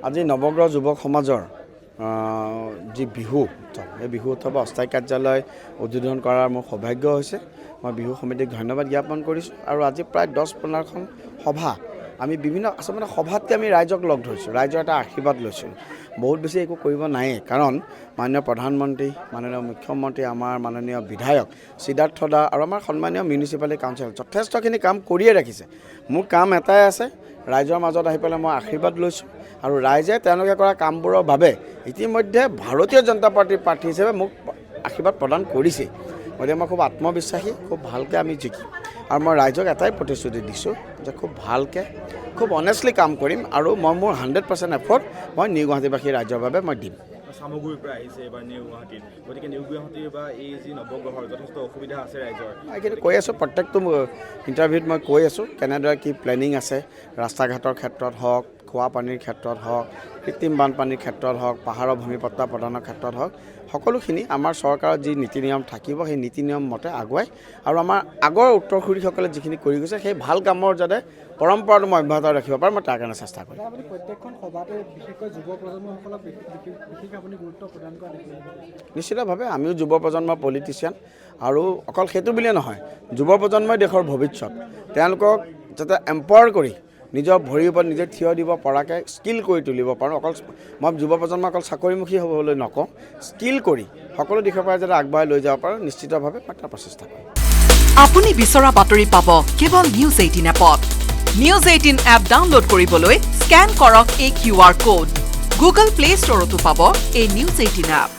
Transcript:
আজি নৱগ্ৰহ যুৱক সমাজৰ যি বিহু উৎসৱ এই বিহু উৎসৱৰ অস্থায়ী কাৰ্যালয় উদ্বোধন কৰাৰ মোৰ সৌভাগ্য হৈছে। মই বিহু সমিতিক ধন্যবাদ জ্ঞাপন কৰিছোঁ আৰু আজি প্ৰায় 10-15খন সভা আমি বিভিন্ন আচলতে সভাতকৈ আমি ৰাইজক লগ ধৰিছোঁ, ৰাইজৰ এটা আশীৰ্বাদ লৈছোঁ। বহুত বেছি একো কৰিব নায়েই, কাৰণ মাননীয় প্ৰধানমন্ত্ৰী, মাননীয় মুখ্যমন্ত্ৰী, আমাৰ মাননীয় বিধায়ক সিদ্ধাৰ্থ দা আৰু আমাৰ সন্মানীয় মিউনিচিপালিটি কাউন্সিল যথেষ্টখিনি কাম কৰিয়ে ৰাখিছে। মোৰ কাম এটাই আছে, ৰাইজৰ মাজত আহি পেলাই মই আশীৰ্বাদ লৈছোঁ আৰু ৰাইজে তেওঁলোকে কৰা কামবোৰৰ বাবে ইতিমধ্যে ভাৰতীয় জনতা পাৰ্টীৰ প্ৰাৰ্থী হিচাপে মোক আশীৰ্বাদ প্ৰদান কৰিছে। গতিকে মই খুব আত্মবিশ্বাসী, খুব ভালকৈ আমি জিকিম আৰু মই ৰাইজক এটাই প্ৰতিশ্ৰুতি দিছোঁ যে খুব ভালকৈ, খুব অনেষ্টলি কাম কৰিম আৰু মই মোৰ 100% এফৰ্ট মই নিউ গুৱাহাটীবাসী ৰাইজৰ বাবে মই দিম। চামগুৰিৰ পৰা আহিছে এবাৰ নিউ গুৱাহাটীত, গতিকে নিউ গুৱাহাটীৰ বা এই যি নৱগ্ৰহৰ যথেষ্ট অসুবিধা আছে ৰাইজৰ। এইখিনি কৈ আছোঁ, প্ৰত্যেকটো ইণ্টাৰভিউত মই কৈ আছোঁ কেনেদৰে কি প্লেনিং আছে, ৰাস্তা ঘাটৰ ক্ষেত্ৰত হওক, খোৱা পানীৰ ক্ষেত্ৰত হওক, কৃত্ৰিম বানপানীৰ ক্ষেত্ৰত হওক, পাহাৰৰ ভূমিপট্টা প্ৰদানৰ ক্ষেত্ৰত হওক, সকলোখিনি আমাৰ চৰকাৰৰ যি নীতি নিয়ম থাকিব সেই নীতি নিয়ম মতে আগুৱাই আৰু আমাৰ আগৰ উত্তৰসূৰীসকলে যিখিনি কৰি গৈছে সেই ভাল কামৰ যাতে পৰম্পৰাটো মই অব্যাহত ৰাখিব পাৰোঁ, মই তাৰ কাৰণে চেষ্টা কৰিম। আপুনি প্ৰত্যেকখন সভাতে বিশেষকৈ যুৱ প্ৰজন্মসকলক বিশেষ আপুনি গুৰুত্ব প্ৰদান কৰা দেখিবলৈ নিশ্চিতভাৱে আমিও যুৱ প্ৰজন্মৰ পলিটিচিয়ান আৰু অকল সেইটো বুলিয়ে নহয়, যুৱ প্ৰজন্মই দেশৰ ভৱিষ্যত। তেওঁলোকক যাতে এম্পাৱাৰ কৰি নিজৰ ভৰিৰ ওপৰত নিজে থিয় দিব পৰাকৈ স্কিল কৰি তুলিব পাৰোঁ। অকল মই যুৱ প্ৰজন্মক অকল চাকৰিমুখী হ'বলৈ নকওঁ, স্কিল কৰি সকলো দিশৰ পৰা যাতে আগবঢ়াই লৈ যাব পাৰোঁ, নিশ্চিতভাৱে মই তাৰ প্ৰচেষ্টা কৰিম। আপুনি বিচৰা বাতৰি পাব কেৱল নিউজ 18 এপত। নিউজ 18 এপ ডাউনলোড কৰিবলৈ স্কেন কৰক এই QR কোড। গুগল প্লে ষ্টৰতো পাব এই নিউজ 18 এপ।